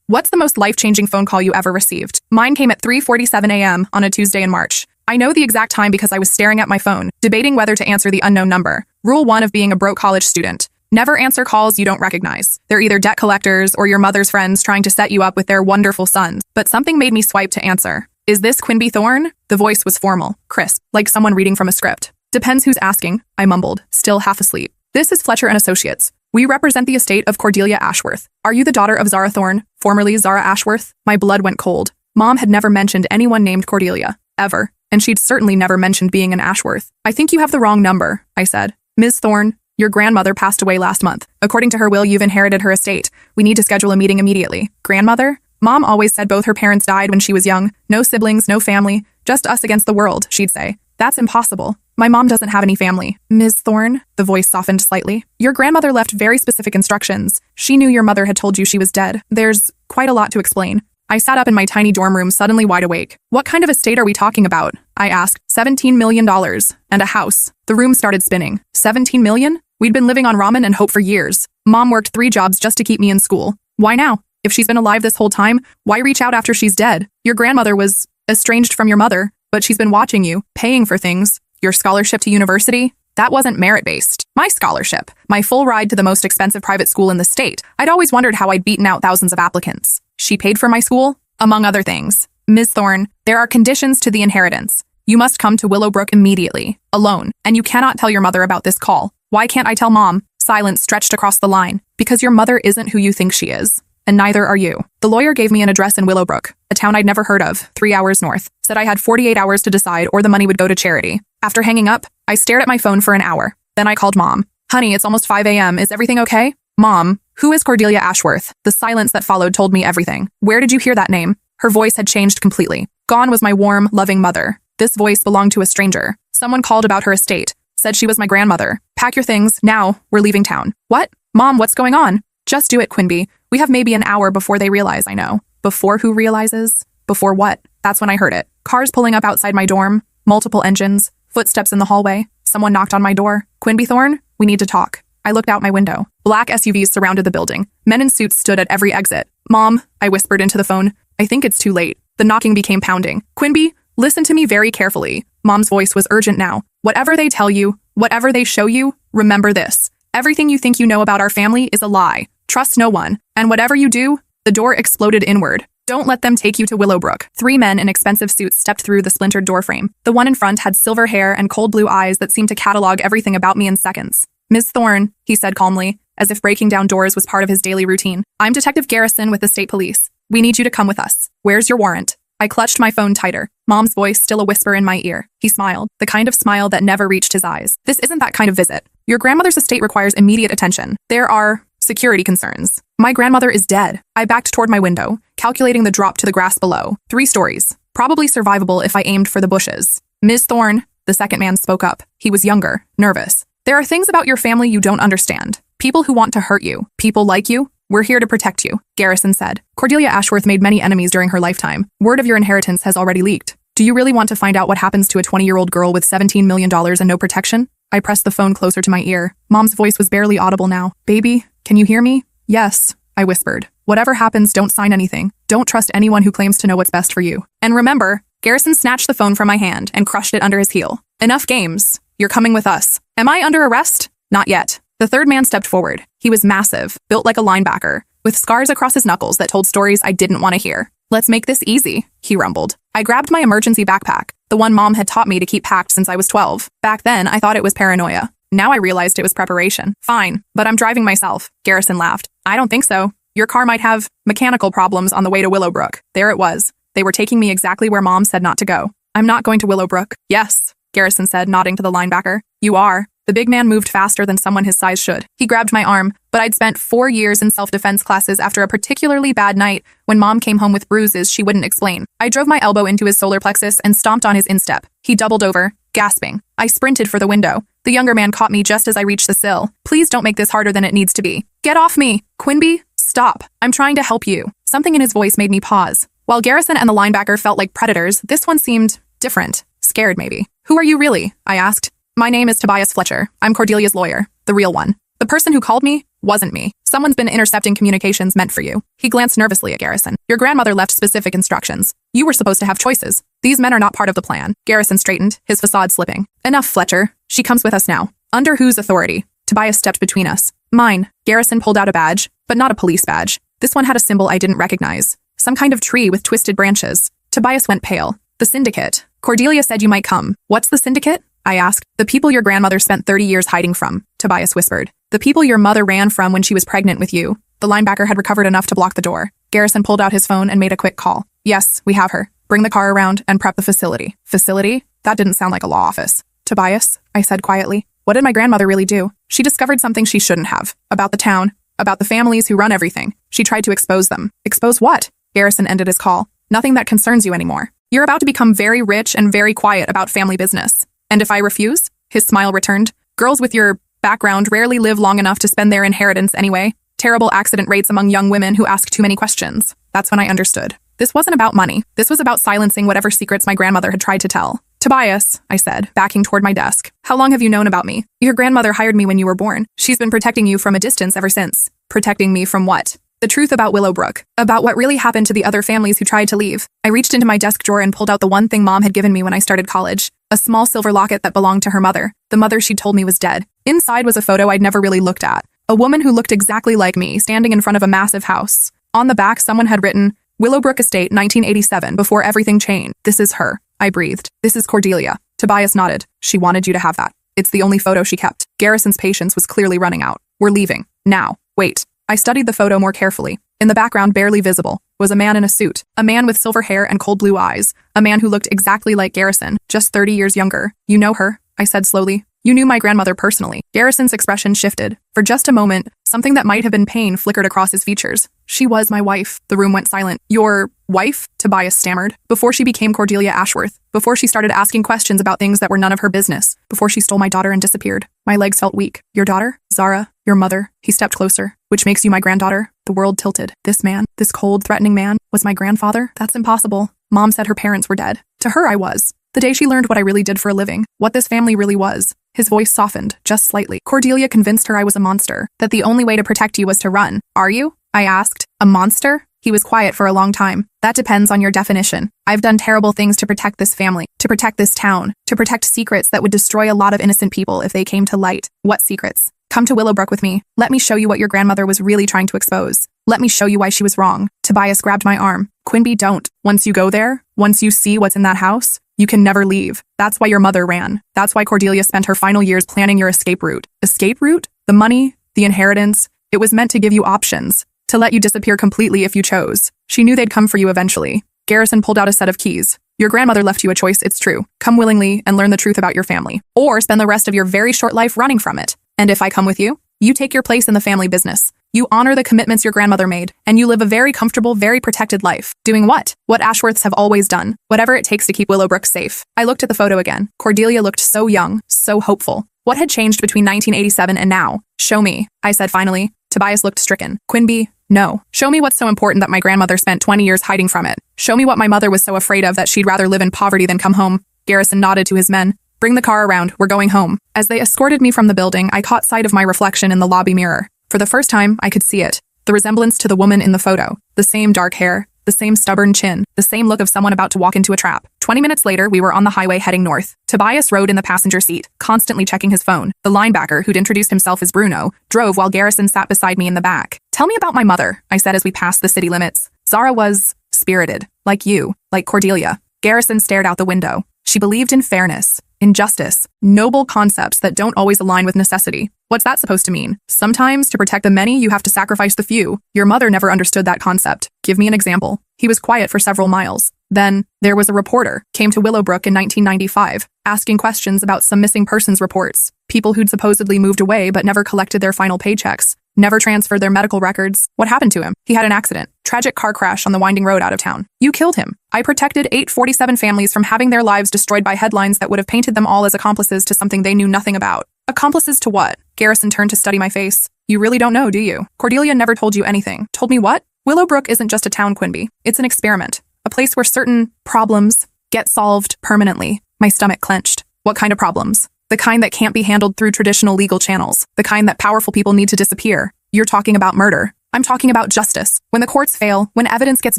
What's the most life-changing phone call you ever received? Mine came at 3:47 a.m. on a Tuesday in March. I know the exact time because I was staring at my phone, debating whether to answer the unknown number. Rule 1 of being a broke college student. Never answer calls you don't recognize. They're either debt collectors or your mother's friends trying to set you up with their wonderful sons. But something made me swipe to answer. Is this Quinby Thorne? The voice was formal, crisp, like someone reading from a script. Depends who's asking, I mumbled, still half asleep. This is Fletcher and Associates. We represent the estate of Cordelia Ashworth. Are you the daughter of Zara Thorne, formerly Zara Ashworth? My blood went cold. Mom had never mentioned anyone named Cordelia, ever, and she'd certainly never mentioned being an Ashworth. I think you have the wrong number, I said. Ms. Thorne, your grandmother passed away last month. According to her will, you've inherited her estate. We need to schedule a meeting immediately. Grandmother? Mom always said both her parents died when she was young. No siblings, no family, just us against the world, she'd say. That's impossible. My mom doesn't have any family. Ms. Thorne, the voice softened slightly. Your grandmother left very specific instructions. She knew your mother had told you she was dead. There's quite a lot to explain. I sat up in my tiny dorm room, suddenly wide awake. What kind of estate are we talking about? I asked. $17 million. And a house. The room started spinning. 17 million? We'd been living on ramen and hope for years. Mom worked 3 jobs just to keep me in school. Why now? If she's been alive this whole time, why reach out after she's dead? Your grandmother was estranged from your mother, but she's been watching you, paying for things. Your scholarship to university? That wasn't merit-based. My scholarship. My full ride to the most expensive private school in the state. I'd always wondered how I'd beaten out thousands of applicants. She paid for my school, among other things. Ms. Thorne, there are conditions to the inheritance. You must come to Willowbrook immediately, alone, and you cannot tell your mother about this call. Why can't I tell Mom? Silence stretched across the line. Because your mother isn't who you think she is. And neither are you. The lawyer gave me an address in Willowbrook, a town I'd never heard of, 3 hours north. Said I had 48 hours to decide or the money would go to charity. After hanging up, I stared at my phone for an hour. Then I called Mom. Honey, it's almost 5 a.m. Is everything okay? Mom, who is Cordelia Ashworth? The silence that followed told me everything. Where did you hear that name? Her voice had changed completely. Gone was my warm, loving mother. This voice belonged to a stranger. Someone called about her estate. Said she was my grandmother. Pack your things. Now, we're leaving town. What? Mom, what's going on? Just do it, Quinby. We have maybe an hour before they realize, I know. Before who realizes? Before what? That's when I heard it. Cars pulling up outside my dorm. Multiple engines. Footsteps in the hallway. Someone knocked on my door. Quinby Thorne? We need to talk. I looked out my window. Black SUVs surrounded the building. Men in suits stood at every exit. Mom, I whispered into the phone. I think it's too late. The knocking became pounding. Quinby, listen to me very carefully. Mom's voice was urgent now. Whatever they tell you, whatever they show you, remember this. Everything you think you know about our family is a lie. Trust no one. And whatever you do, the door exploded inward. Don't let them take you to Willowbrook. 3 men in expensive suits stepped through the splintered doorframe. The one in front had silver hair and cold blue eyes that seemed to catalog everything about me in seconds. Ms. Thorne, he said calmly, as if breaking down doors was part of his daily routine. I'm Detective Garrison with the state police. We need you to come with us. Where's your warrant? I clutched my phone tighter, Mom's voice still a whisper in my ear. He smiled, the kind of smile that never reached his eyes. This isn't that kind of visit. Your grandmother's estate requires immediate attention. There are security concerns. My grandmother is dead. I backed toward my window, calculating the drop to the grass below. 3 stories. Probably survivable if I aimed for the bushes. Ms. Thorne, the second man spoke up. He was younger, nervous. There are things about your family you don't understand. People who want to hurt you. People like you. We're here to protect you, Garrison said. Cordelia Ashworth made many enemies during her lifetime. Word of your inheritance has already leaked. Do you really want to find out what happens to a 20-year-old girl with $17 million and no protection? I pressed the phone closer to my ear. Mom's voice was barely audible now. Baby, can you hear me? Yes, I whispered. Whatever happens, don't sign anything. Don't trust anyone who claims to know what's best for you. And remember, Garrison snatched the phone from my hand and crushed it under his heel. Enough games. You're coming with us. Am I under arrest? Not yet. The third man stepped forward. He was massive, built like a linebacker, with scars across his knuckles that told stories I didn't want to hear. Let's make this easy, he rumbled. I grabbed my emergency backpack, the one Mom had taught me to keep packed since I was 12. Back then, I thought it was paranoia. Now I realized it was preparation. Fine, but I'm driving myself, Garrison laughed. I don't think so. Your car might have mechanical problems on the way to Willowbrook. There it was. They were taking me exactly where Mom said not to go. I'm not going to Willowbrook. Yes, Garrison said, nodding to the linebacker. You are. The big man moved faster than someone his size should. He grabbed my arm, but I'd spent 4 years in self-defense classes after a particularly bad night when Mom came home with bruises she wouldn't explain. I drove my elbow into his solar plexus and stomped on his instep. He doubled over, gasping. I sprinted for the window. The younger man caught me just as I reached the sill. Please don't make this harder than it needs to be. Get off me! Quinby, stop. I'm trying to help you. Something in his voice made me pause. While Garrison and the linebacker felt like predators, this one seemed different. Scared, maybe. Who are you really? I asked. My name is Tobias Fletcher. I'm Cordelia's lawyer. The real one. The person who called me? Wasn't me. Someone's been intercepting communications meant for you. He glanced nervously at Garrison. Your grandmother left specific instructions. You were supposed to have choices. These men are not part of the plan. Garrison straightened, his facade slipping. Enough, Fletcher. She comes with us now. Under whose authority? Tobias stepped between us. Mine. Garrison pulled out a badge, but not a police badge. This one had a symbol I didn't recognize. Some kind of tree with twisted branches. Tobias went pale. The syndicate. Cordelia said you might come. What's the syndicate? I asked. The people your grandmother spent 30 years hiding from, Tobias whispered. The people your mother ran from when she was pregnant with you. The linebacker had recovered enough to block the door. Garrison pulled out his phone and made a quick call. Yes, we have her. Bring the car around and prep the facility. Facility? That didn't sound like a law office. Tobias, I said quietly. What did my grandmother really do? She discovered something she shouldn't have. About the town. About the families who run everything. She tried to expose them. Expose what? Garrison ended his call. Nothing that concerns you anymore. You're about to become very rich and very quiet about family business. And if I refuse? His smile returned. Girls with your background rarely live long enough to spend their inheritance anyway. Terrible accident rates among young women who ask too many questions. That's when I understood. This wasn't about money. This was about silencing whatever secrets my grandmother had tried to tell. Tobias, I said, backing toward my desk. How long have you known about me? Your grandmother hired me when you were born. She's been protecting you from a distance ever since. Protecting me from what? The truth about Willowbrook. About what really happened to the other families who tried to leave. I reached into my desk drawer and pulled out the one thing Mom had given me when I started college. A small silver locket that belonged to her mother. The mother she'd told me was dead. Inside was a photo I'd never really looked at. A woman who looked exactly like me, standing in front of a massive house. On the back, someone had written, Willowbrook Estate, 1987, before everything changed. This is her. I breathed. This is Cordelia. Tobias nodded. She wanted you to have that. It's the only photo she kept. Garrison's patience was clearly running out. We're leaving. Now. Wait. I studied the photo more carefully. In the background, barely visible, was a man in a suit. A man with silver hair and cold blue eyes. A man who looked exactly like Garrison, just 30 years younger. You know her? I said slowly. You knew my grandmother personally. Garrison's expression shifted. For just a moment, something that might have been pain flickered across his features. She was my wife. The room went silent. Your wife? Tobias stammered. Before she became Cordelia Ashworth. Before she started asking questions about things that were none of her business. Before she stole my daughter and disappeared. My legs felt weak. Your daughter? Zara? Your mother? He stepped closer. Which makes you my granddaughter? The world tilted. This man, this cold, threatening man, was my grandfather? That's impossible. Mom said her parents were dead. To her, I was. The day she learned what I really did for a living. What this family really was. His voice softened, just slightly. Cordelia convinced her I was a monster. That the only way to protect you was to run. Are you? I asked. A monster? He was quiet for a long time. That depends on your definition. I've done terrible things to protect this family, to protect this town, to protect secrets that would destroy a lot of innocent people if they came to light. What secrets? Come to Willowbrook with me. Let me show you what your grandmother was really trying to expose. Let me show you why she was wrong. Tobias grabbed my arm. Quinby, don't. Once you go there, once you see what's in that house, you can never leave. That's why your mother ran. That's why Cordelia spent her final years planning your escape route. Escape route? The money? The inheritance? It was meant to give you options. To let you disappear completely if you chose. She knew they'd come for you eventually. Garrison pulled out a set of keys. Your grandmother left you a choice, it's true. Come willingly and learn the truth about your family. Or spend the rest of your very short life running from it. And if I come with you, you take your place in the family business. You honor the commitments your grandmother made, and you live a very comfortable, very protected life. Doing what? What Ashworths have always done. Whatever it takes to keep Willowbrook safe. I looked at the photo again. Cordelia looked so young, so hopeful. What had changed between 1987 and now? Show me, I said finally. Tobias looked stricken. Quinby, no. Show me what's so important that my grandmother spent 20 years hiding from it. Show me what my mother was so afraid of that she'd rather live in poverty than come home. Garrison nodded to his men. Bring the car around, we're going home. As they escorted me from the building, I caught sight of my reflection in the lobby mirror. For the first time, I could see it. The resemblance to the woman in the photo. The same dark hair, the same stubborn chin, the same look of someone about to walk into a trap. 20 minutes later, we were on the highway heading north. Tobias rode in the passenger seat, constantly checking his phone. The linebacker, who'd introduced himself as Bruno, drove while Garrison sat beside me in the back. Tell me about my mother, I said as we passed the city limits. Zara was spirited, like you, like Cordelia. Garrison stared out the window. She believed in fairness, in justice, noble concepts that don't always align with necessity. What's that supposed to mean? Sometimes, to protect the many, you have to sacrifice the few. Your mother never understood that concept. Give me an example. He was quiet for several miles. Then, there was a reporter, came to Willowbrook in 1995, asking questions about some missing persons reports. People who'd supposedly moved away but never collected their final paychecks. Never transferred their medical records. What happened to him? He had an accident. Tragic car crash on the winding road out of town. You killed him. I protected 847 families from having their lives destroyed by headlines that would have painted them all as accomplices to something they knew nothing about. Accomplices to what? Garrison turned to study my face. You really don't know, do you? Cordelia never told you anything. Told me what? Willowbrook isn't just a town, Quinby. It's an experiment. A place where certain problems get solved permanently. My stomach clenched. What kind of problems? The kind that can't be handled through traditional legal channels. The kind that powerful people need to disappear. You're talking about murder. I'm talking about justice. When the courts fail, when evidence gets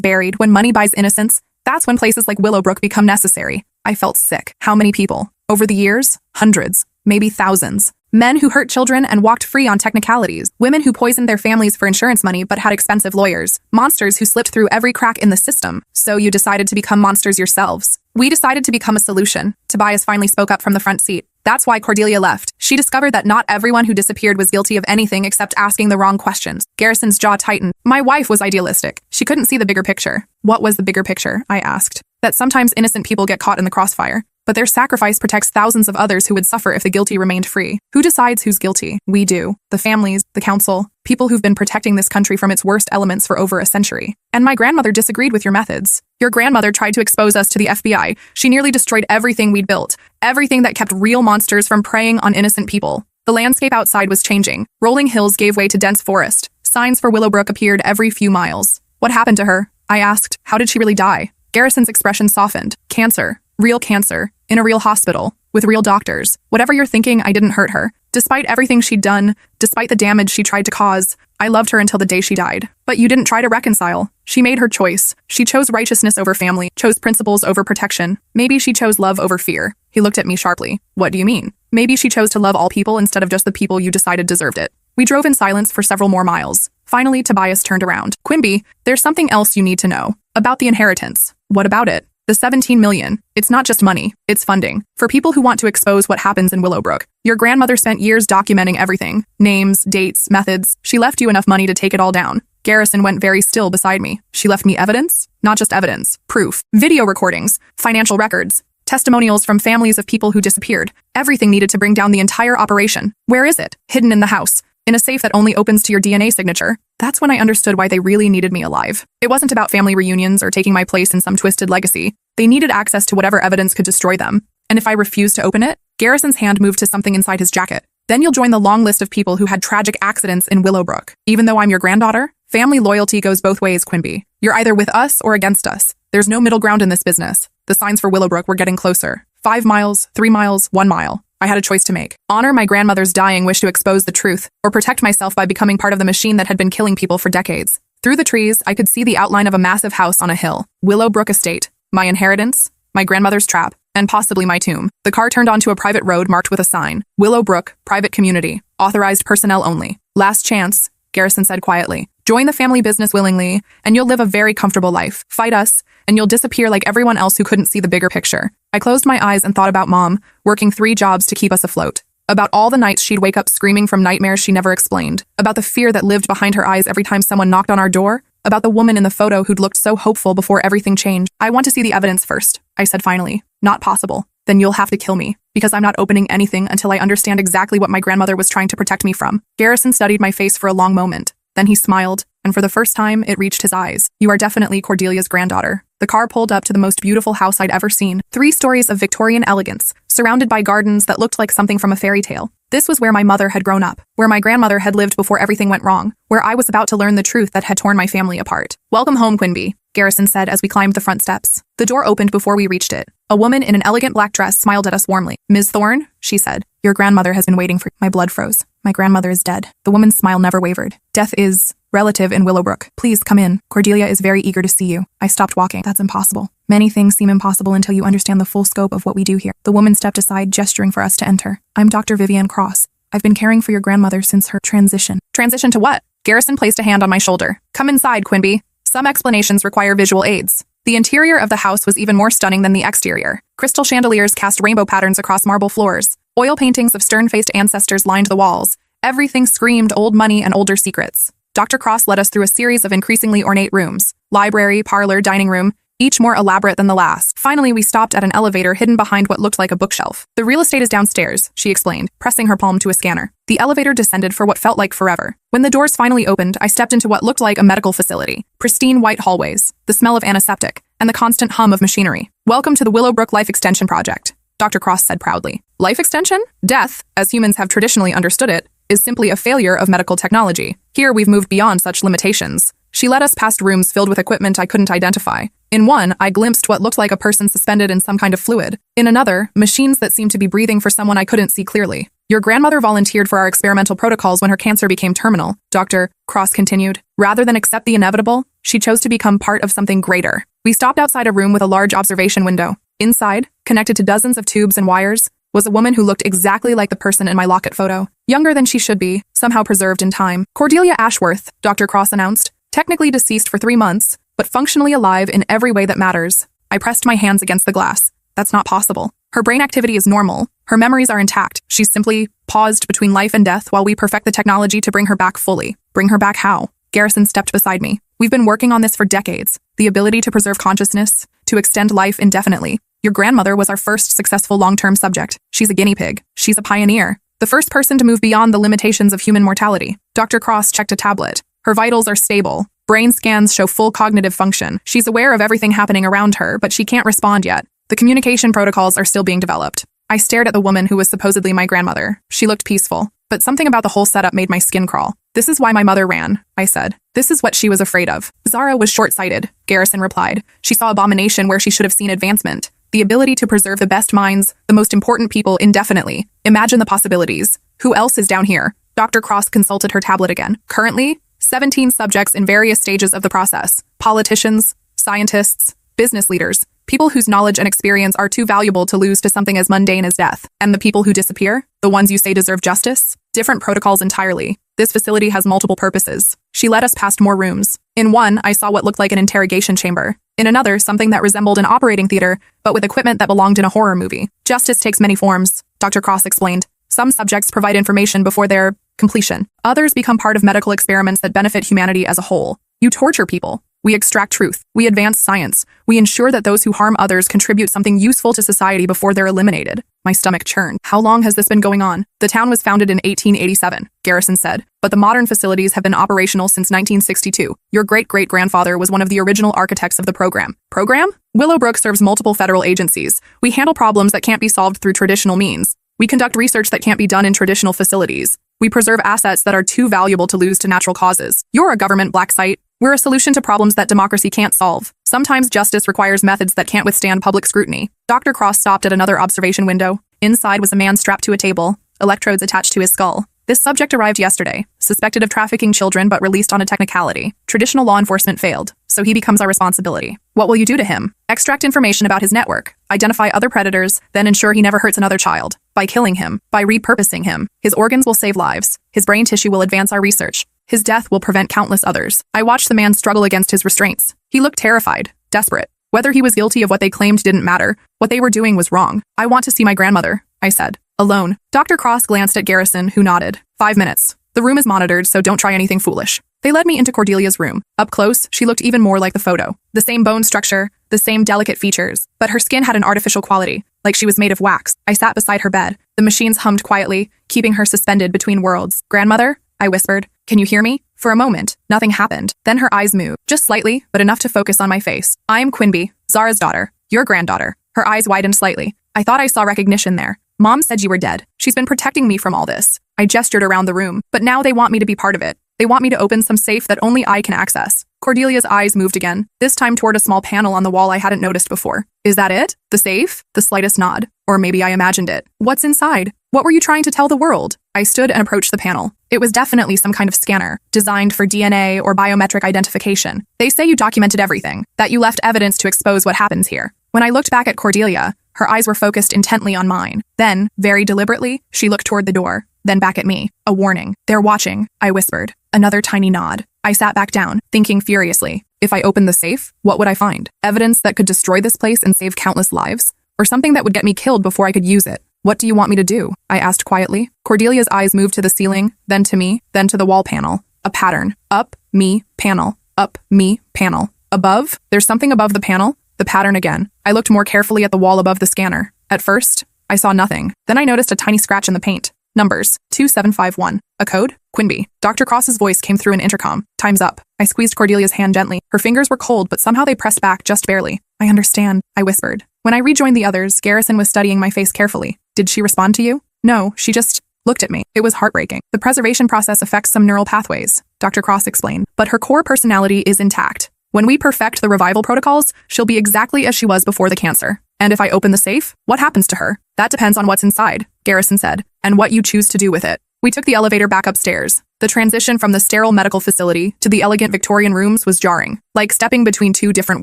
buried, when money buys innocence, that's when places like Willowbrook become necessary. I felt sick. How many people? Over the years, hundreds, maybe thousands. Men who hurt children and walked free on technicalities. Women who poisoned their families for insurance money but had expensive lawyers. Monsters who slipped through every crack in the system. So you decided to become monsters yourselves. We decided to become a solution. Tobias finally spoke up from the front seat. That's why Cordelia left. She discovered that not everyone who disappeared was guilty of anything except asking the wrong questions. Garrison's jaw tightened. My wife was idealistic. She couldn't see the bigger picture. What was the bigger picture? I asked. That sometimes innocent people get caught in the crossfire, but their sacrifice protects thousands of others who would suffer if the guilty remained free. Who decides who's guilty? We do. The families, the council, people who've been protecting this country from its worst elements for over a century. And my grandmother disagreed with your methods. Your grandmother tried to expose us to the FBI. She nearly destroyed everything we'd built. Everything that kept real monsters from preying on innocent people. The landscape outside was changing. Rolling hills gave way to dense forest. Signs for Willowbrook appeared every few miles. What happened to her? I asked. How did she really die? Garrison's expression softened. Cancer. Real cancer. In a real hospital. With real doctors. Whatever you're thinking, I didn't hurt her. Despite everything she'd done, despite the damage she tried to cause, I loved her until the day she died. But you didn't try to reconcile. She made her choice. She chose righteousness over family, chose principles over protection. Maybe she chose love over fear. He looked at me sharply. What do you mean? Maybe she chose to love all people instead of just the people you decided deserved it. We drove in silence for several more miles. Finally, Tobias turned around. Quimby, there's something else you need to know. About the inheritance. What about it? The $17 million. It's not just money. It's funding. For people who want to expose what happens in Willowbrook. Your grandmother spent years documenting everything. Names, dates, methods. She left you enough money to take it all down. Garrison went very still beside me. She left me evidence? Not just evidence. Proof. Video recordings. Financial records. Testimonials from families of people who disappeared. Everything needed to bring down the entire operation. Where is it? Hidden in the house. In a safe that only opens to your DNA signature. That's when I understood why they really needed me alive. It wasn't about family reunions or taking my place in some twisted legacy. They needed access to whatever evidence could destroy them. And if I refused to open it, Garrison's hand moved to something inside his jacket. Then you'll join the long list of people who had tragic accidents in Willowbrook. Even though I'm your granddaughter, family loyalty goes both ways, Quimby. You're either with us or against us. There's no middle ground in this business. The signs for Willowbrook were getting closer. 5 miles, 3 miles, 1 mile. I had a choice to make. Honor my grandmother's dying wish to expose the truth, or protect myself by becoming part of the machine that had been killing people for decades. Through the trees, I could see the outline of a massive house on a hill. Willowbrook Estate. My inheritance, my grandmother's trap, and possibly my tomb. The car turned onto a private road marked with a sign. Willowbrook, private community. Authorized personnel only. Last chance, Garrison said quietly. Join the family business willingly, and you'll live a very comfortable life. Fight us, and you'll disappear like everyone else who couldn't see the bigger picture. I closed my eyes and thought about Mom, working 3 jobs to keep us afloat. About all the nights she'd wake up screaming from nightmares she never explained. About the fear that lived behind her eyes every time someone knocked on our door. About the woman in the photo who'd looked so hopeful before everything changed. I want to see the evidence first, I said finally. Not possible. Then you'll have to kill me, because I'm not opening anything until I understand exactly what my grandmother was trying to protect me from. Garrison studied my face for a long moment. Then he smiled, and for the first time, it reached his eyes. You are definitely Cordelia's granddaughter. The car pulled up to the most beautiful house I'd ever seen. 3 stories of Victorian elegance, surrounded by gardens that looked like something from a fairy tale. This was where my mother had grown up, where my grandmother had lived before everything went wrong, where I was about to learn the truth that had torn my family apart. Welcome home, Quimby, Garrison said as we climbed the front steps. The door opened before we reached it. A woman in an elegant black dress smiled at us warmly. Ms. Thorne, she said, your grandmother has been waiting for... My blood froze. My grandmother is dead. The woman's smile never wavered. Death is... relative in Willowbrook. Please come in. Cordelia is very eager to see you. I stopped walking. That's impossible. Many things seem impossible until you understand the full scope of what we do here. The woman stepped aside, gesturing for us to enter. I'm Dr. Vivian Cross. I've been caring for your grandmother since her transition. Transition to what? Garrison placed a hand on my shoulder. Come inside, Quimby. Some explanations require visual aids. The interior of the house was even more stunning than the exterior. Crystal chandeliers cast rainbow patterns across marble floors. Oil paintings of stern-faced ancestors lined the walls. Everything screamed old money and older secrets. Dr. Cross led us through a series of increasingly ornate rooms. Library, parlor, dining room, each more elaborate than the last. Finally, we stopped at an elevator hidden behind what looked like a bookshelf. The real estate is downstairs, she explained, pressing her palm to a scanner. The elevator descended for what felt like forever. When the doors finally opened, I stepped into what looked like a medical facility. Pristine white hallways, the smell of antiseptic, and the constant hum of machinery. Welcome to the Willowbrook Life Extension Project, Dr. Cross said proudly. Life extension? Death, as humans have traditionally understood it, is simply a failure of medical technology. Here we've moved beyond such limitations. She led us past rooms filled with equipment I couldn't identify. In one, I glimpsed what looked like a person suspended in some kind of fluid. In another, machines that seemed to be breathing for someone I couldn't see clearly. Your grandmother volunteered for our experimental protocols when her cancer became terminal, Dr. Cross continued. Rather than accept the inevitable, she chose to become part of something greater. We stopped outside a room with a large observation window. Inside, connected to dozens of tubes and wires, was a woman who looked exactly like the person in my locket photo. Younger than she should be, somehow preserved in time. Cordelia Ashworth, Dr. Cross announced. Technically deceased for 3 months, but functionally alive in every way that matters. I pressed my hands against the glass. That's not possible. Her brain activity is normal. Her memories are intact. She's simply paused between life and death while we perfect the technology to bring her back fully. Bring her back how? Garrison stepped beside me. We've been working on this for decades. The ability to preserve consciousness, to extend life indefinitely. Your grandmother was our first successful long-term subject. She's a guinea pig. She's a pioneer. The first person to move beyond the limitations of human mortality. Dr. Cross checked a tablet. Her vitals are stable. Brain scans show full cognitive function. She's aware of everything happening around her, but she can't respond yet. The communication protocols are still being developed. I stared at the woman who was supposedly my grandmother. She looked peaceful, but something about the whole setup made my skin crawl. This is why my mother ran, I said. This is what she was afraid of. Zara was short-sighted, Garrison replied. She saw abomination where she should have seen advancement. The ability to preserve the best minds, the most important people indefinitely. Imagine the possibilities. Who else is down here? Dr. Cross consulted her tablet again. Currently, 17 subjects in various stages of the process. Politicians, scientists, business leaders, people whose knowledge and experience are too valuable to lose to something as mundane as death. And the people who disappear? The ones you say deserve justice? Different protocols entirely. This facility has multiple purposes. She led us past more rooms. In one, I saw what looked like an interrogation chamber. In another, something that resembled an operating theater, but with equipment that belonged in a horror movie. Justice takes many forms, Dr. Cross explained. Some subjects provide information before their completion. Others become part of medical experiments that benefit humanity as a whole. You torture people. We extract truth. We advance science. We ensure that those who harm others contribute something useful to society before they're eliminated. My stomach churned. How long has this been going on? The town was founded in 1887, Garrison said, but the modern facilities have been operational since 1962. Your great-great-grandfather was one of the original architects of the program. Program? Willowbrook serves multiple federal agencies. We handle problems that can't be solved through traditional means. We conduct research that can't be done in traditional facilities. We preserve assets that are too valuable to lose to natural causes. You're a government black site. We're a solution to problems that democracy can't solve. Sometimes justice requires methods that can't withstand public scrutiny. Dr. Cross stopped at another observation window. Inside was a man strapped to a table, electrodes attached to his skull. This subject arrived yesterday, suspected of trafficking children but released on a technicality. Traditional law enforcement failed, so he becomes our responsibility. What will you do to him? Extract information about his network, identify other predators, then ensure he never hurts another child. By killing him, by repurposing him, his organs will save lives. His brain tissue will advance our research. His death will prevent countless others. I watched the man struggle against his restraints. He looked terrified, desperate. Whether he was guilty of what they claimed didn't matter. What they were doing was wrong. I want to see my grandmother, I said. Alone. Dr. Cross glanced at Garrison, who nodded. 5 minutes. The room is monitored, so don't try anything foolish. They led me into Cordelia's room. Up close, she looked even more like the photo. The same bone structure, the same delicate features, but her skin had an artificial quality, like she was made of wax. I sat beside her bed. The machines hummed quietly, keeping her suspended between worlds. Grandmother? I whispered. Can you hear me? For a moment, nothing happened. Then her eyes moved, just slightly, but enough to focus on my face. I am Quinby, Zara's daughter, your granddaughter. Her eyes widened slightly. I thought I saw recognition there. Mom said you were dead. She's been protecting me from all this. I gestured around the room, but now they want me to be part of it. They want me to open some safe that only I can access. Cordelia's eyes moved again, this time toward a small panel on the wall I hadn't noticed before. Is that it? The safe? The slightest nod. Or maybe I imagined it. What's inside? What were you trying to tell the world? I stood and approached the panel. It was definitely some kind of scanner, designed for DNA or biometric identification. They say you documented everything, that you left evidence to expose what happens here. When I looked back at Cordelia, her eyes were focused intently on mine. Then, very deliberately, she looked toward the door, then back at me. A warning. They're watching, I whispered. Another tiny nod. I sat back down, thinking furiously. If I opened the safe, what would I find? Evidence that could destroy this place and save countless lives? Or something that would get me killed before I could use it? What do you want me to do? I asked quietly. Cordelia's eyes moved to the ceiling, then to me, then to the wall panel. A pattern. Up, me, panel. Up, me, panel. Above? There's something above the panel. The pattern again. I looked more carefully at the wall above the scanner. At first, I saw nothing. Then I noticed a tiny scratch in the paint. Numbers. 2751. A code? Quinby. Dr. Cross's voice came through an intercom. Time's up. I squeezed Cordelia's hand gently. Her fingers were cold, but somehow they pressed back just barely. I understand, I whispered. When I rejoined the others, Garrison was studying my face carefully. Did she respond to you? No, she just looked at me. It was heartbreaking. The preservation process affects some neural pathways, Dr. Cross explained, but her core personality is intact. When we perfect the revival protocols, she'll be exactly as she was before the cancer. And if I open the safe, what happens to her? That depends on what's inside, Garrison said, and what you choose to do with it. We took the elevator back upstairs. The transition from the sterile medical facility to the elegant Victorian rooms was jarring, like stepping between two different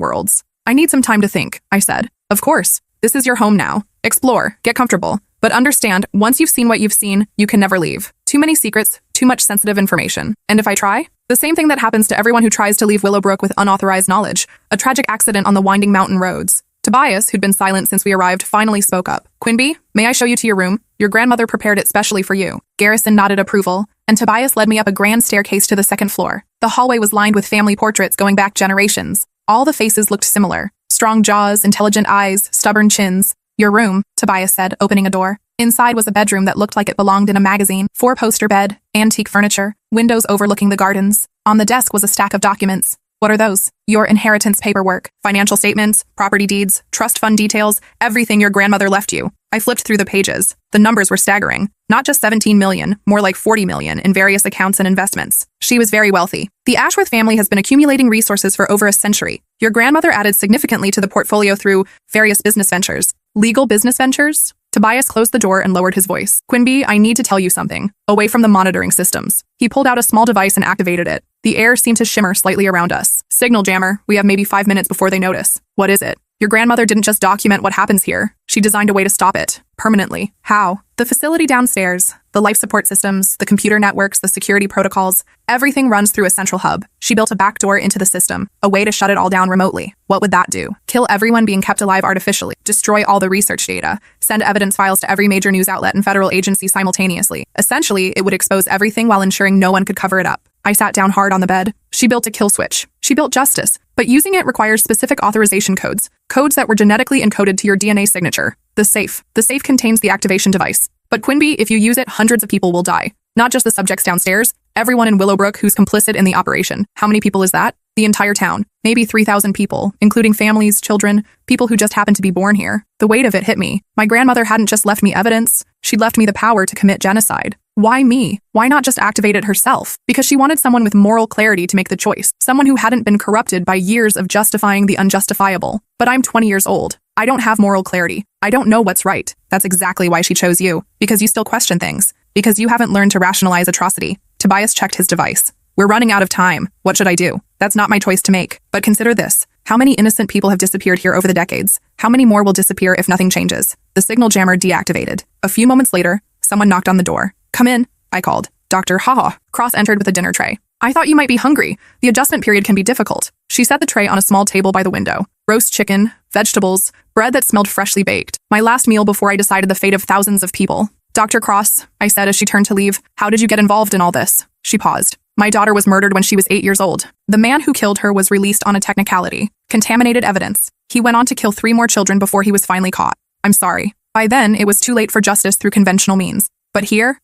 worlds. I need some time to think, I said. Of course. This is your home now. Explore, get comfortable. But understand, once you've seen what you've seen, you can never leave. Too many secrets, too much sensitive information. And if I try? The same thing that happens to everyone who tries to leave Willowbrook with unauthorized knowledge. A tragic accident on the winding mountain roads. Tobias, who'd been silent since we arrived, finally spoke up. Quinby, may I show you to your room? Your grandmother prepared it specially for you. Garrison nodded approval, and Tobias led me up a grand staircase to the second floor. The hallway was lined with family portraits going back generations. All the faces looked similar. Strong jaws, intelligent eyes, stubborn chins. Your room, Tobias said, opening a door. Inside was a bedroom that looked like it belonged in a magazine. 4-poster bed, antique furniture, windows overlooking the gardens. On the desk was a stack of documents. What are those? Your inheritance paperwork, financial statements, property deeds, trust fund details, everything your grandmother left you. I flipped through the pages. The numbers were staggering. Not just 17 million, more like 40 million in various accounts and investments. She was very wealthy. The Ashworth family has been accumulating resources for over a century. Your grandmother added significantly to the portfolio through various business ventures. Legal business ventures? Tobias closed the door and lowered his voice. Quinby, I need to tell you something. Away from the monitoring systems. He pulled out a small device and activated it. The air seemed to shimmer slightly around us. Signal jammer. We have maybe 5 minutes before they notice. What is it? Your grandmother didn't just document what happens here. She designed a way to stop it. Permanently. How? The facility downstairs, the life support systems, the computer networks, the security protocols, everything runs through a central hub. She built a backdoor into the system, a way to shut it all down remotely. What would that do? Kill everyone being kept alive artificially, destroy all the research data, send evidence files to every major news outlet and federal agency simultaneously. Essentially, it would expose everything while ensuring no one could cover it up. I sat down hard on the bed. She built a kill switch. She built justice, but using it requires specific authorization codes, codes that were genetically encoded to your DNA signature. The safe. The safe contains the activation device. But Quinby, if you use it, hundreds of people will die. Not just the subjects downstairs, everyone in Willowbrook who's complicit in the operation. How many people is that? The entire town. Maybe 3,000 people, including families, children, people who just happened to be born here. The weight of it hit me. My grandmother hadn't just left me evidence, she'd left me the power to commit genocide. Why me? Why not just activate it herself? Because she wanted someone with moral clarity to make the choice. Someone who hadn't been corrupted by years of justifying the unjustifiable. But I'm 20 years old. I don't have moral clarity. I don't know what's right. That's exactly why she chose you. Because you still question things. Because you haven't learned to rationalize atrocity. Tobias checked his device. We're running out of time. What should I do? That's not my choice to make. But consider this. How many innocent people have disappeared here over the decades? How many more will disappear if nothing changes? The signal jammer deactivated. A few moments later, someone knocked on the door. Come in, I called. Dr. Haha. Cross entered with a dinner tray. I thought you might be hungry. The adjustment period can be difficult. She set the tray on a small table by the window. Roast chicken, vegetables, bread that smelled freshly baked. My last meal before I decided the fate of thousands of people. Dr. Cross, I said as she turned to leave, how did you get involved in all this? She paused. My daughter was murdered when she was 8 years old. The man who killed her was released on a technicality. Contaminated evidence. He went on to kill 3 more children before he was finally caught. I'm sorry. By then, it was too late for justice through conventional means. But here,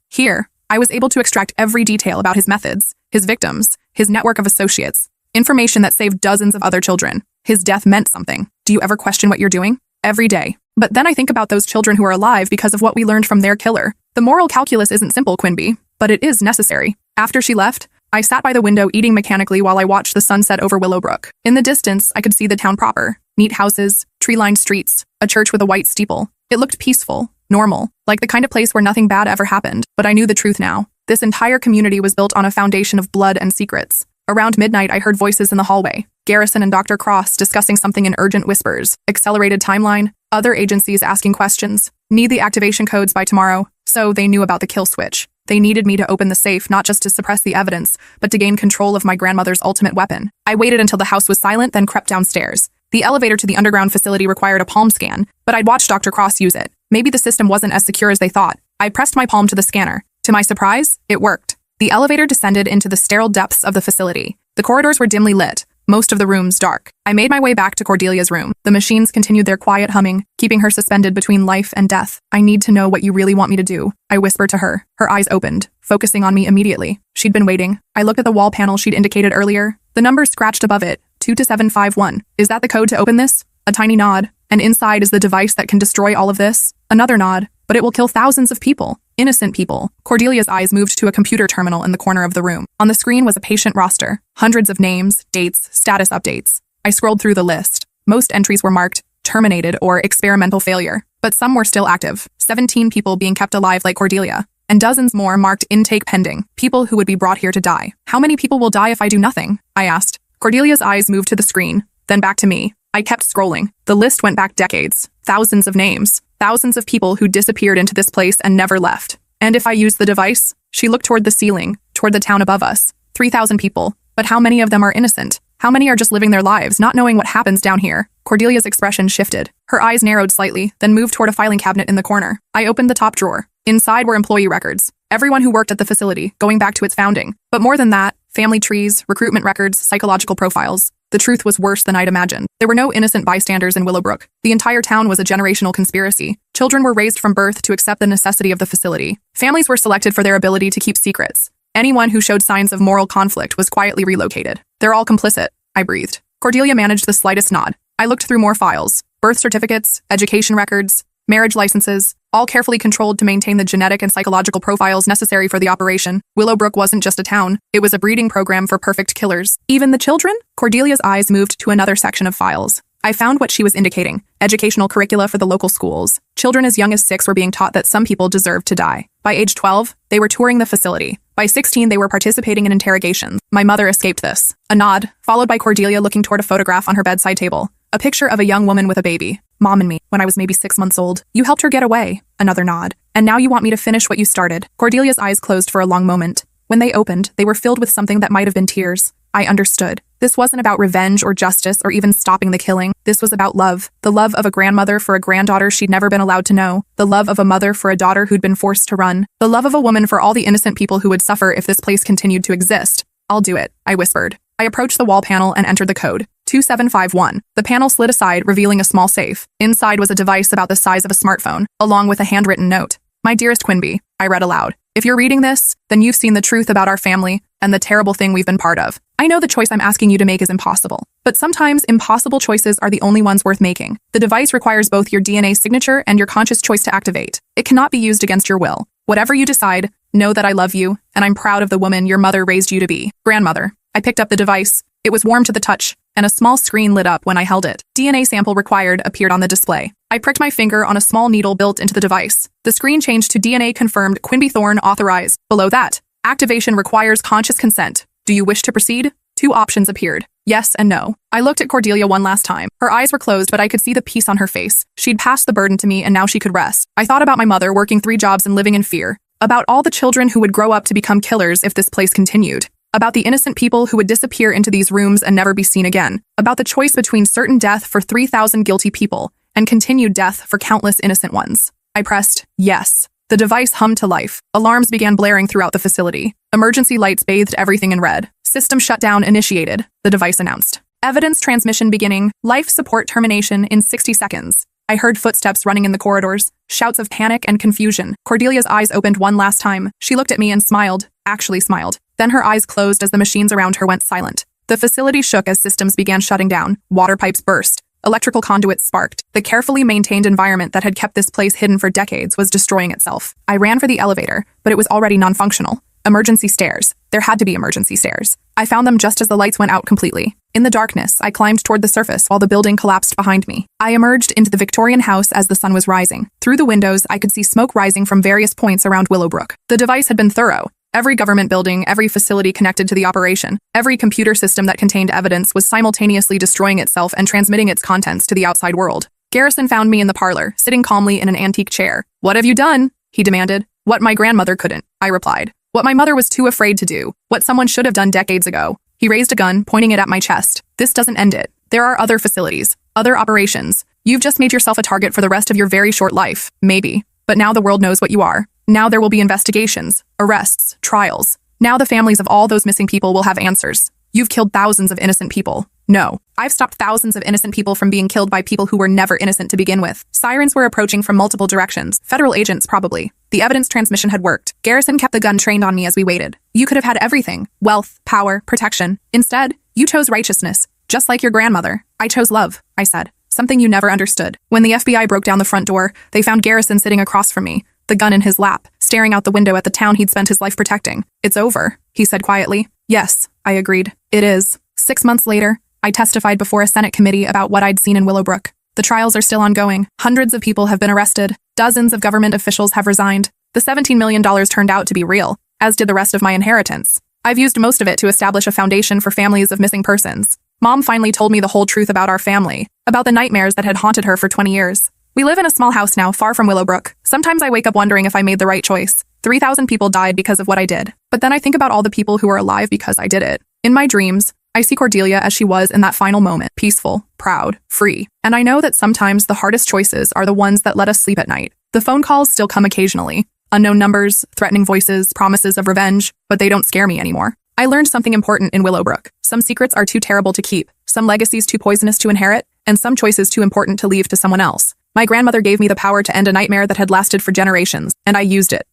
I was able to extract every detail about his methods, his victims, his network of associates, information that saved dozens of other children. His death meant something. Do you ever question what you're doing? Every day. But then I think about those children who are alive because of what we learned from their killer. The moral calculus isn't simple, Quinby, but it is necessary. After she left, I sat by the window eating mechanically while I watched the sunset over Willowbrook. In the distance, I could see the town proper. Neat houses, tree-lined streets, a church with a white steeple. It looked peaceful, normal, like the kind of place where nothing bad ever happened. But I knew the truth now. This entire community was built on a foundation of blood and secrets. Around midnight, I heard voices in the hallway. Garrison and Dr. Cross discussing something in urgent whispers. Accelerated timeline. Other agencies asking questions. Need the activation codes by tomorrow. So they knew about the kill switch. They needed me to open the safe, not just to suppress the evidence, but to gain control of my grandmother's ultimate weapon. I waited until the house was silent, then crept downstairs. The elevator to the underground facility required a palm scan, but I'd watched Dr. Cross use it. Maybe the system wasn't as secure as they thought. I pressed my palm to the scanner. To my surprise, it worked. The elevator descended into the sterile depths of the facility. The corridors were dimly lit, most of the rooms dark. I made my way back to Cordelia's room. The machines continued their quiet humming, keeping her suspended between life and death. I need to know what you really want me to do, I whispered to her. Her eyes opened, focusing on me immediately. She'd been waiting. I looked at the wall panel she'd indicated earlier. The number scratched above it, 22751. Is that the code to open this? A tiny nod. And inside is the device that can destroy all of this. Another nod. But it will kill thousands of people. Innocent people. Cordelia's eyes moved to a computer terminal in the corner of the room. On the screen was a patient roster, hundreds of names, dates, status updates. I scrolled through the list. Most entries were marked terminated or experimental failure, but some were still active. 17 people being kept alive like Cordelia, and dozens more marked intake pending, people who would be brought here to die. How many people will die if I do nothing? I asked. Cordelia's eyes moved to the screen, then back to me. I kept scrolling. The list went back decades. Thousands of names. Thousands of people who disappeared into this place and never left. And if I used the device? She looked toward the ceiling, toward the town above us. 3,000 people. But how many of them are innocent? How many are just living their lives, not knowing what happens down here? Cordelia's expression shifted. Her eyes narrowed slightly, then moved toward a filing cabinet in the corner. I opened the top drawer. Inside were employee records. Everyone who worked at the facility, going back to its founding. But more than that, family trees, recruitment records, psychological profiles. The truth was worse than I'd imagined. There were no innocent bystanders in Willowbrook. The entire town was a generational conspiracy. Children were raised from birth to accept the necessity of the facility. Families were selected for their ability to keep secrets. Anyone who showed signs of moral conflict was quietly relocated. They're all complicit, I breathed. Cordelia managed the slightest nod. I looked through more files. Birth certificates, education records, marriage licenses, all carefully controlled to maintain the genetic and psychological profiles necessary for the operation. Willowbrook wasn't just a town. It was a breeding program for perfect killers. Even the children? Cordelia's eyes moved to another section of files. I found what she was indicating. Educational curricula for the local schools. Children as young as 6 were being taught that some people deserved to die. By age 12, they were touring the facility. By 16, they were participating in interrogations. My mother escaped this. A nod, followed by Cordelia looking toward a photograph on her bedside table. A picture of a young woman with a baby. Mom and me, when I was maybe 6 months old. You helped her get away. Another nod. And now you want me to finish what you started. Cordelia's eyes closed for a long moment. When they opened, they were filled with something that might have been tears. I understood. This wasn't about revenge or justice or even stopping the killing. This was about love. The love of a grandmother for a granddaughter she'd never been allowed to know. The love of a mother for a daughter who'd been forced to run. The love of a woman for all the innocent people who would suffer if this place continued to exist. I'll do it, I whispered. I approached the wall panel and entered the code. 2751. The panel slid aside, revealing a small safe. Inside was a device about the size of a smartphone, along with a handwritten note. My dearest Quinby, I read aloud. If you're reading this, then you've seen the truth about our family and the terrible thing we've been part of. I know the choice I'm asking you to make is impossible, but sometimes impossible choices are the only ones worth making. The device requires both your DNA signature and your conscious choice to activate. It cannot be used against your will. Whatever you decide, know that I love you, and I'm proud of the woman your mother raised you to be. Grandmother. I picked up the device. It was warm to the touch, and a small screen lit up when I held it. DNA sample required appeared on the display. I pricked my finger on a small needle built into the device. The screen changed to DNA confirmed Quinby Thorne authorized. Below that, activation requires conscious consent. Do you wish to proceed? 2 options appeared. Yes and no. I looked at Cordelia one last time. Her eyes were closed, but I could see the peace on her face. She'd passed the burden to me, and now she could rest. I thought about my mother working 3 jobs and living in fear. About all the children who would grow up to become killers if this place continued. About the innocent people who would disappear into these rooms and never be seen again. About the choice between certain death for 3,000 guilty people and continued death for countless innocent ones. I pressed yes. The device hummed to life. Alarms began blaring throughout the facility. Emergency lights bathed everything in red. System shutdown initiated, the device announced. Evidence transmission beginning. Life support termination in 60 seconds. I heard footsteps running in the corridors, shouts of panic and confusion. Cordelia's eyes opened one last time. She looked at me and smiled, actually smiled. Then her eyes closed as the machines around her went silent. The facility shook as systems began shutting down. Water pipes burst. Electrical conduits sparked. The carefully maintained environment that had kept this place hidden for decades was destroying itself. I ran for the elevator, but it was already non-functional. Emergency stairs. There had to be emergency stairs. I found them just as the lights went out completely. In the darkness, I climbed toward the surface while the building collapsed behind me. I emerged into the Victorian house as the sun was rising. Through the windows, I could see smoke rising from various points around Willowbrook. The device had been thorough. Every government building, every facility connected to the operation, every computer system that contained evidence was simultaneously destroying itself and transmitting its contents to the outside world. Garrison found me in the parlor, sitting calmly in an antique chair. "What have you done?" he demanded. "What my grandmother couldn't," I replied. "What my mother was too afraid to do. What someone should have done decades ago." He raised a gun, pointing it at my chest. "This doesn't end it. There are other facilities, other operations. You've just made yourself a target for the rest of your very short life. Maybe. But now the world knows what you are. Now there will be investigations, arrests, trials. Now the families of all those missing people will have answers. You've killed thousands of innocent people. No, I've stopped thousands of innocent people from being killed by people who were never innocent to begin with." Sirens were approaching from multiple directions. Federal agents, probably. The evidence transmission had worked. Garrison kept the gun trained on me as we waited. "You could have had everything. Wealth, power, protection. Instead, you chose righteousness. Just like your grandmother. I chose love," I said. "Something you never understood." When the FBI broke down the front door, they found Garrison sitting across from me, the gun in his lap, staring out the window at the town he'd spent his life protecting. "It's over," he said quietly. "Yes," I agreed. "It is." 6 months later, I testified before a Senate committee about what I'd seen in Willowbrook. The trials are still ongoing. Hundreds of people have been arrested. Dozens of government officials have resigned. The $17 million turned out to be real, as did the rest of my inheritance. I've used most of it to establish a foundation for families of missing persons. Mom finally told me the whole truth about our family, about the nightmares that had haunted her for 20 years. We live in a small house now, far from Willowbrook. Sometimes I wake up wondering if I made the right choice. 3,000 people died because of what I did. But then I think about all the people who are alive because I did it. In my dreams, I see Cordelia as she was in that final moment, peaceful, proud, free. And I know that sometimes the hardest choices are the ones that let us sleep at night. The phone calls still come occasionally. Unknown numbers, threatening voices, promises of revenge, but they don't scare me anymore. I learned something important in Willowbrook. Some secrets are too terrible to keep, some legacies too poisonous to inherit, and some choices too important to leave to someone else. My grandmother gave me the power to end a nightmare that had lasted for generations, and I used it.